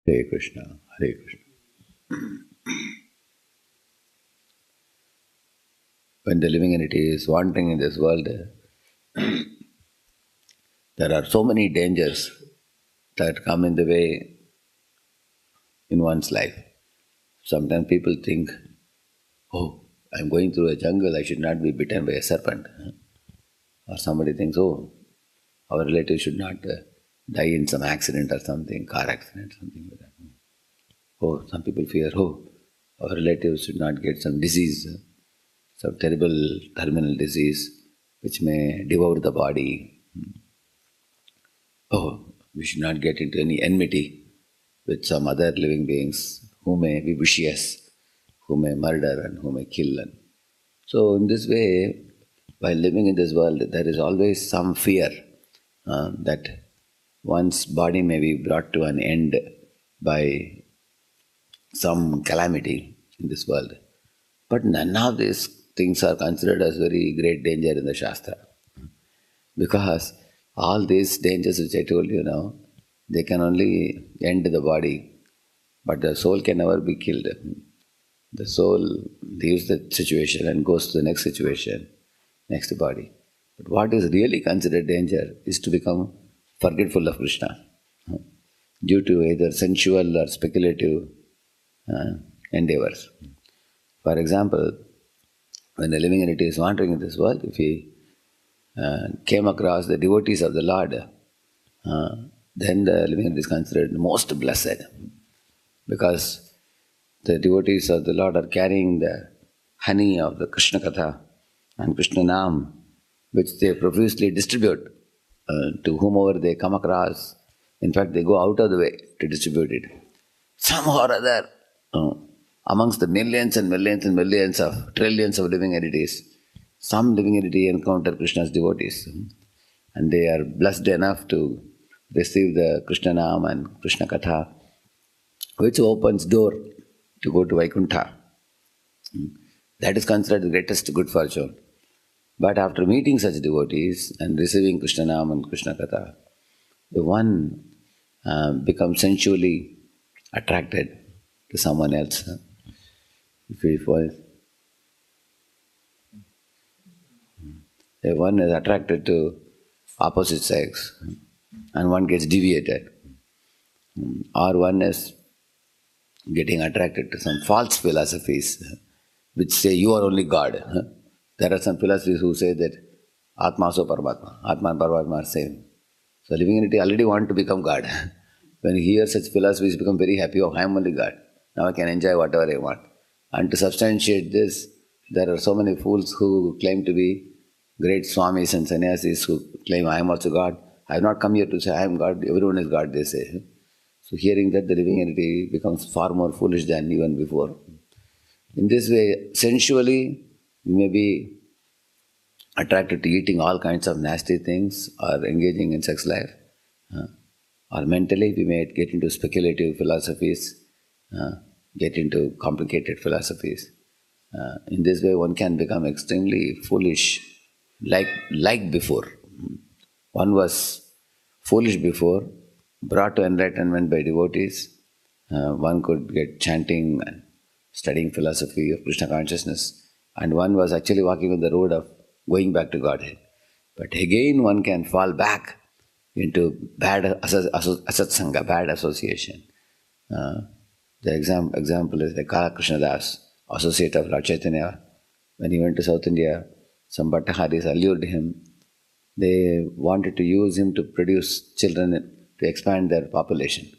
Hare Krishna, Hare Krishna. When the living entity is wandering in this world, there are so many dangers that come in the way in one's life. Sometimes people think, oh, I'm going through a jungle, I should not be bitten by a serpent. Or somebody thinks, oh, our relative should not die in some accident or something, car accident, something like that. Oh, some people fear, oh, our relatives should not get some disease, some terrible terminal disease which may devour the body. Oh, we should not get into any enmity with some other living beings who may be vicious, who may murder and who may kill. And so in this way, while living in this world, there is always some fear that one's body may be brought to an end by some calamity in this world. But none of these things are considered as very great danger in the Shastra. Because all these dangers which I told you now, they can only end the body, but the soul can never be killed. The soul leaves the situation and goes to the next situation, next body. But what is really considered danger is to become forgetful of Krishna due to either sensual or speculative endeavors. For example, when the living entity is wandering in this world, if he came across the devotees of the Lord, then the living entity is considered most blessed, because the devotees of the Lord are carrying the honey of the Krishna Katha and Krishna Nam, which they profusely distribute to whomever they come across. In fact, they go out of the way to distribute it. Somehow or other, amongst the millions and millions and millions of trillions of living entities, some living entity encounter Krishna's devotees, and they are blessed enough to receive the Krishna Nam and Krishna Katha, which opens door to go to Vaikuntha. That is considered the greatest good fortune. But after meeting such devotees and receiving Krishna Nam and Krishna Katha, the one becomes sensually attracted to someone else. If one is attracted to opposite sex and one gets deviated, or one is getting attracted to some false philosophies which say you are only God. There are some philosophies who say that Atma so Paramatma, Atma and Paramatma are same. So living entity already want to become God. When he hears such philosophies, become very happy, oh, I am only God. Now I can enjoy whatever I want. And to substantiate this, there are so many fools who claim to be great swamis and sannyasis who claim I am also God. I have not come here to say I am God, everyone is God, they say. So hearing that, the living entity becomes far more foolish than even before. In this way, sensually, we may be attracted to eating all kinds of nasty things or engaging in sex life. Or mentally, we may get into speculative philosophies, get into complicated philosophies. In this way, one can become extremely foolish, like before. One was foolish before, brought to enlightenment by devotees. One could get chanting and studying philosophy of Krishna consciousness, and one was actually walking on the road of going back to Godhead. But again, one can fall back into bad asatsanga, bad association. The example is the Kala Krishna Das, associate of Lord Chaitanya. When he went to South India, some Bhattaharis allured him. They wanted to use him to produce children to expand their population.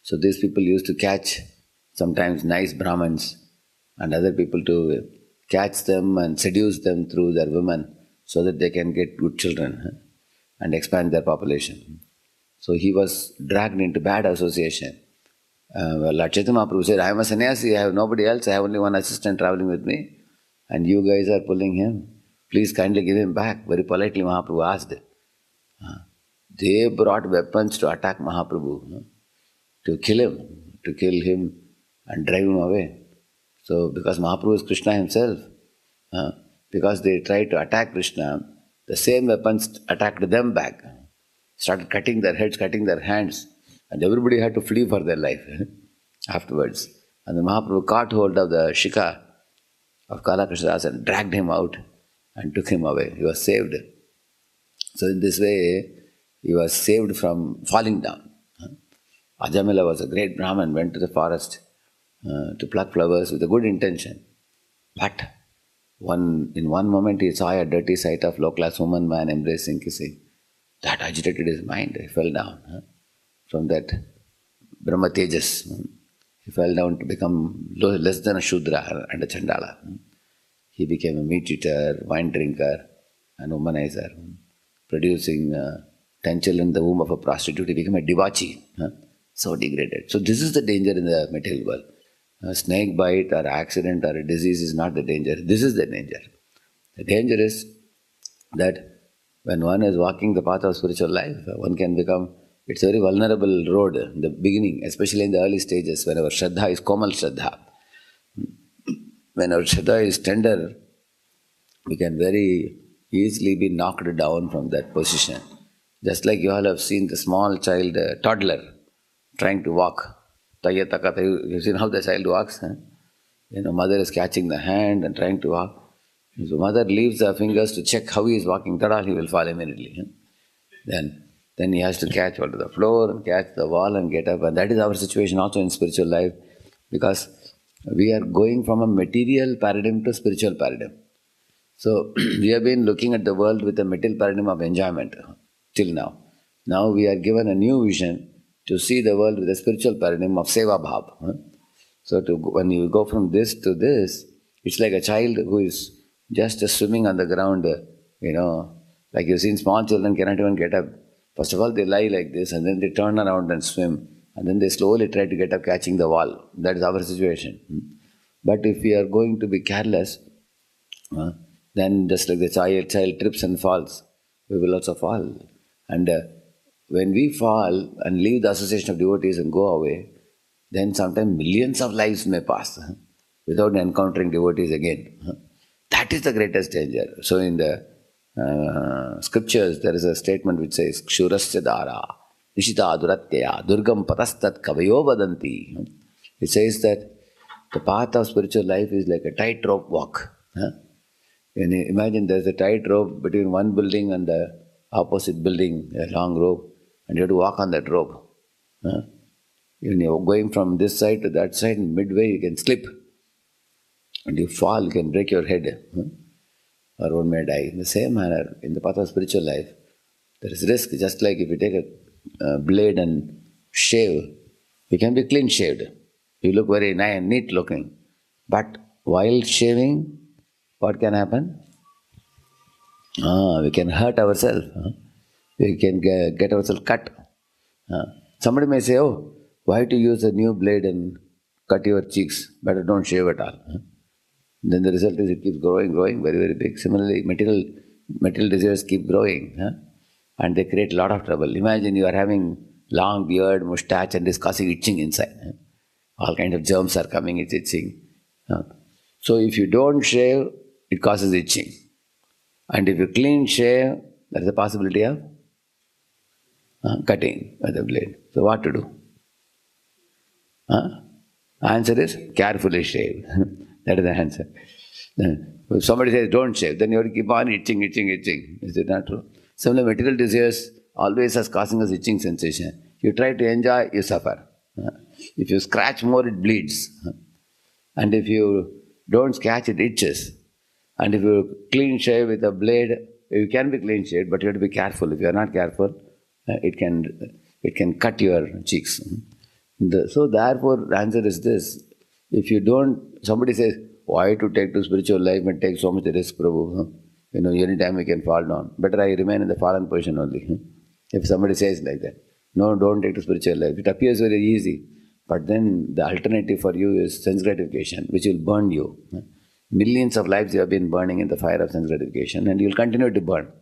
So these people used to catch sometimes nice Brahmins and other people to catch them and seduce them through their women so that they can get good children and expand their population. So he was dragged into bad association. Lord Chaitanya Mahaprabhu said, I am a sannyasi, I have nobody else, I have only one assistant traveling with me, and you guys are pulling him. Please kindly give him back. Very politely Mahaprabhu asked. They brought weapons to attack Mahaprabhu, to kill him and drive him away. So because Mahaprabhu is Krishna himself, because they tried to attack Krishna, the same weapons attacked them back, started cutting their heads, cutting their hands. And everybody had to flee for their life afterwards. And the Mahaprabhu caught hold of the shikha of Kala Krishnadas and dragged him out and took him away. He was saved. So in this way, he was saved from falling down. Ajamila was a great Brahmin, went to the forest to pluck flowers with a good intention. But in one moment he saw a dirty sight of low-class woman, man embracing, kissing. That agitated his mind. He fell down from that Brahma Tejas. He fell down to become less than a Shudra and a Chandala. He became a meat eater, wine drinker, and womanizer, producing 10 children in the womb of a prostitute. He became a debauchee, so degraded. So this is the danger in the material world. A snake bite or accident or a disease is not the danger. This is the danger. The danger is that when one is walking the path of spiritual life, one can become, it's a very vulnerable road in the beginning, especially in the early stages, when our Shraddha is Komal Shraddha. When our Shraddha is tender, we can very easily be knocked down from that position. Just like you all have seen the small child, toddler, trying to walk. You've seen how the child walks? Mother is catching the hand and trying to walk. So mother leaves her fingers to check how he is walking. Tada, he will fall immediately. Then he has to catch hold of the floor and catch the wall and get up. And that is our situation also in spiritual life, because we are going from a material paradigm to spiritual paradigm. So we have been looking at the world with a material paradigm of enjoyment till now. Now we are given a new vision to see the world with a spiritual paradigm of seva bhav. So when you go from this to this, it's like a child who is just swimming on the ground, like you've seen small children cannot even get up. First of all, they lie like this and then they turn around and swim. And then they slowly try to get up catching the wall. That is our situation. But if we are going to be careless, then just like the child trips and falls, we will also fall. And when we fall and leave the association of devotees and go away, then sometimes millions of lives may pass without encountering devotees again. That is the greatest danger. So in the scriptures, there is a statement which says, Kshurasya dara, Nishita duratyaya, Durgam patastat kavayo vadanti. It says that the path of spiritual life is like a tightrope walk. And imagine there is a tightrope between one building and the opposite building, a long rope, and you have to walk on that rope. When you're going from this side to that side, midway you can slip. And you fall, you can break your head. Or one may die. In the same manner, in the path of spiritual life, there is risk. Just like if you take a blade and shave, you can be clean shaved. You look very nice and neat looking. But while shaving, what can happen? We can hurt ourselves. We can get ourselves cut. Somebody may say, oh, why to use a new blade and cut your cheeks? Better don't shave at all. Then the result is it keeps growing, very, very big. Similarly, material desires keep growing. And they create a lot of trouble. Imagine you are having long beard, moustache, and it's causing itching inside. All kinds of germs are coming, it's itching. So if you don't shave, it causes itching. And if you clean shave, there is a possibility of cutting with the blade. So what to do? Answer is carefully shave. That is the answer. If somebody says don't shave, then you have to keep on itching. Is it not true? Similarly, material desires always is causing us itching sensation. You try to enjoy, you suffer. If you scratch more, it bleeds. And if you don't scratch, it itches. And if you clean shave with a blade, you can be clean shaved, but you have to be careful. If you are not careful, it can cut your cheeks. So therefore, the answer is this. If you don't, somebody says, why to take to spiritual life and take so much risk, Prabhu? Anytime we can fall down. Better I remain in the fallen position only. If somebody says like that, no, don't take to spiritual life. It appears very easy. But then the alternative for you is sense gratification, which will burn you. Millions of lives you have been burning in the fire of sense gratification, and you will continue to burn.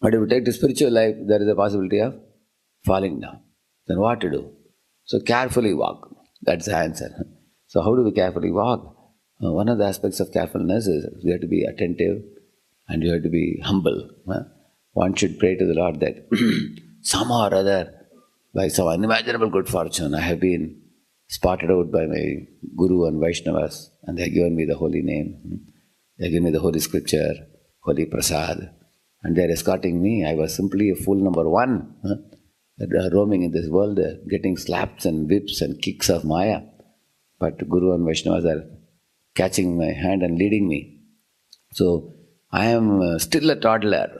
But if you take to spiritual life, there is a possibility of falling down. Then what to do? So carefully walk. That's the answer. So how do we carefully walk? One of the aspects of carefulness is you have to be attentive and you have to be humble. One should pray to the Lord that somehow or other by some unimaginable good fortune, I have been spotted out by my Guru and Vaishnavas, and they have given me the holy name. They have given me the holy scripture, holy prasad, and they are escorting me. I was simply a fool number one, roaming in this world, getting slaps and whips and kicks of Maya. But Guru and Vaishnavas are catching my hand and leading me. So I am still a toddler,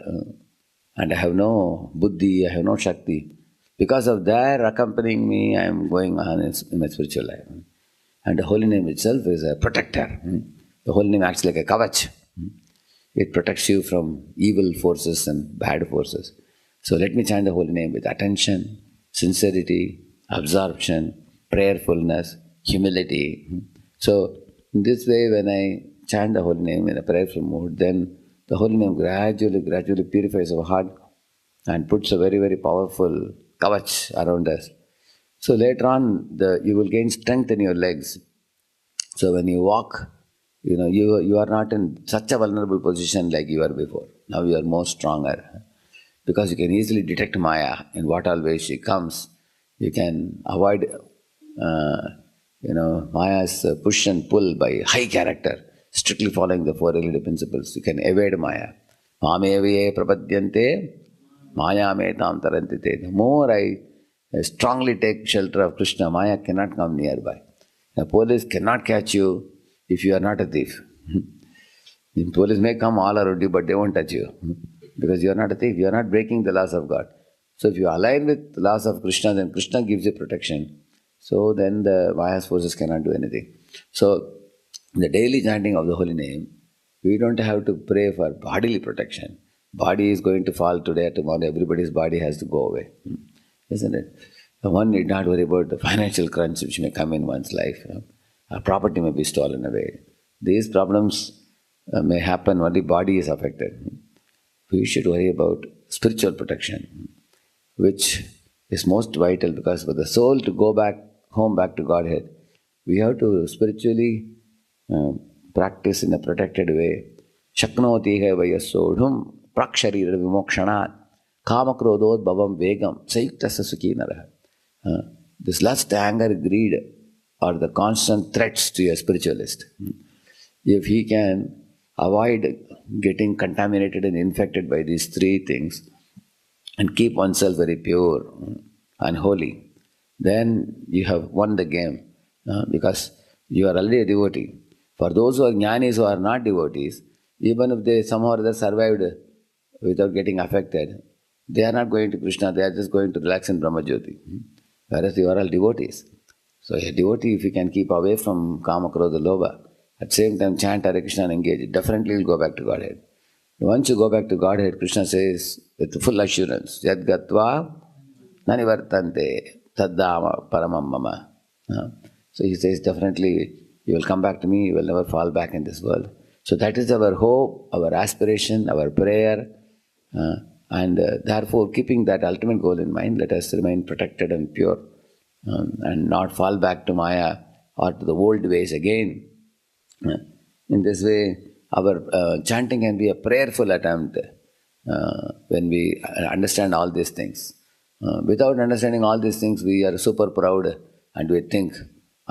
and I have no buddhi, I have no shakti. Because of their accompanying me, I am going on in my spiritual life. And the holy name itself is a protector. The holy name acts like a kavach. It protects you from evil forces and bad forces. So let me chant the holy name with attention, sincerity, absorption, prayerfulness, humility. So in this way, when I chant the holy name in a prayerful mood, then the holy name gradually purifies our heart and puts a very, very powerful kavach around us. So later on, you will gain strength in your legs. So when you walk, you are not in such a vulnerable position like you were before. Now you are more stronger. Because you can easily detect Maya in what all ways she comes. You can avoid, Maya's push and pull by high character, strictly following the four related principles. You can evade Maya. Mameviye prapadyante, Maya me tam tarantite. The more I strongly take shelter of Krishna, Maya cannot come nearby. The police cannot catch you if you are not a thief. The police may come all around you, but they won't touch you. Because you are not a thief, you are not breaking the laws of God. So if you align with the laws of Krishna, then Krishna gives you protection. So then the Maya's forces cannot do anything. So in the daily chanting of the holy name, we don't have to pray for bodily protection. Body is going to fall today or tomorrow, everybody's body has to go away. Isn't it? One need not worry about the financial crunch which may come in one's life. Our property may be stolen away. These problems may happen, only body is affected. We should worry about spiritual protection, which is most vital, because for the soul to go back home, back to Godhead, we have to spiritually practice in a protected way. Shaknoti hai vayasodhum praksharira vimokshanat kamakrodod bhavam vegam sayuktasya sukhi naraha. This lust, anger, greed are the constant threats to a spiritualist. If he can avoid getting contaminated and infected by these three things and keep oneself very pure and holy, then you have won the game, because you are already a devotee. For those who are jnanis, who are not devotees, even if they somehow or other survived without getting affected, they are not going to Krishna, they are just going to relax in Brahmajyoti. Whereas you are all devotees. So a devotee, if you can keep away from Kama, Krodha, Lobha, at the same time chant Hare Krishna and engage, it definitely will go back to Godhead. Once you go back to Godhead, Krishna says with full assurance, Yad gatva nanivartante taddama paramam mama. So he says definitely you will come back to me, you will never fall back in this world. So that is our hope, our aspiration, our prayer, and therefore keeping that ultimate goal in mind, let us remain protected and pure and not fall back to Maya or to the old ways again. In this way, our chanting can be a prayerful attempt when we understand all these things. Without understanding all these things, we are super proud and we think,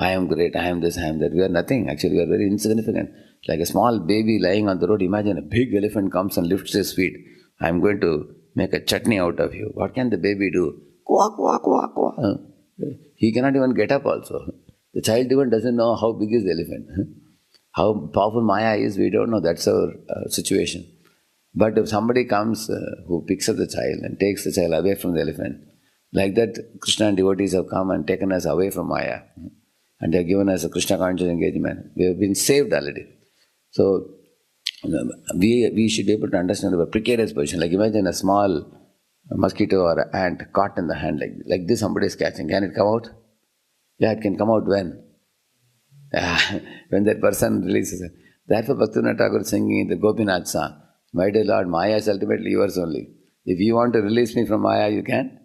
I am great, I am this, I am that. We are nothing. Actually, we are very insignificant. Like a small baby lying on the road, imagine a big elephant comes and lifts his feet. I am going to make a chutney out of you. What can the baby do? Quack, quack, quack, quack. He cannot even get up also. The child even doesn't know how big is the elephant. How powerful Maya is, we don't know. That's our situation. But if somebody comes who picks up the child and takes the child away from the elephant, like that Krishna and devotees have come and taken us away from Maya. And they have given us a Krishna conscious engagement. We have been saved already. So we should be able to understand our precarious position. Like imagine a small mosquito or an ant caught in the hand like this, somebody is catching. Can it come out? Yeah, it can come out when? When that person releases it. Therefore Bhaktivinoda Thakur is singing in the Gopinath song, my dear Lord, Maya is ultimately yours only. If you want to release me from Maya, you can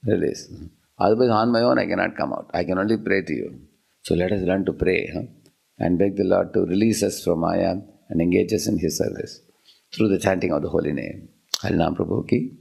release. Otherwise on my own I cannot come out. I can only pray to you. So let us learn to pray and beg the Lord to release us from Maya and engage us in His service through the chanting of the holy name. Harinam Prabhu ki